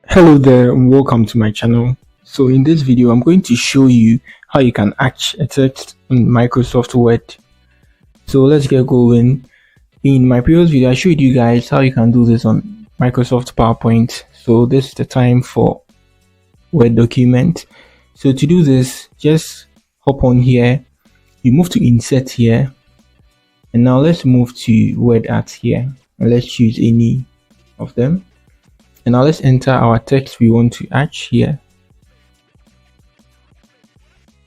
Hello there and welcome to my channel. So in this video I'm going to show you how you can attach a text in Microsoft Word. So let's get going. In my previous video I showed you guys how you can do this on Microsoft PowerPoint. So this is the time for Word document. So to do this, just hop on here, you move to insert here, and now let's move to WordArt here, and let's choose any of them. And now let's enter our text we want to add here.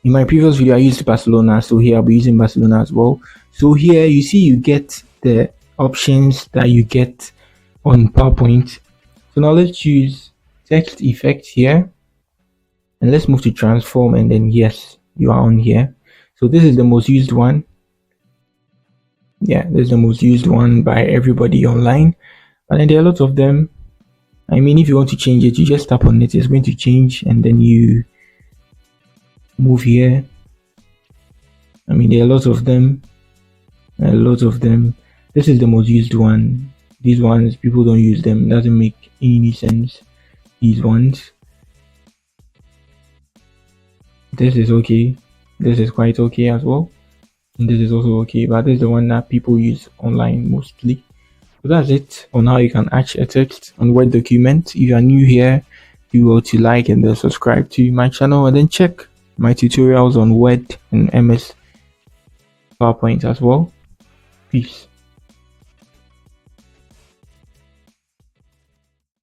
In my previous video I used Barcelona, so here I'll be using Barcelona as well. So here you see you get the options that you get on PowerPoint. So now let's choose text effect here, and let's move to transform, and then yes, you are on here. So this is the most used one. Yeah, this is the most used one by everybody online, and then there are lots of them. I mean, if you want to change it, you just tap on it, it's going to change, and then you move here. I mean, there are lots of them. This is the most used one. These ones, people don't use them. It doesn't make any sense. These ones. This is okay. This is quite okay as well. And this is also okay, but this is the one that people use online mostly. So that's it on how you can attach a text on Word document. If you are new here, you will to like and then subscribe to my channel, and then check my tutorials on Word and MS PowerPoint as well. Peace.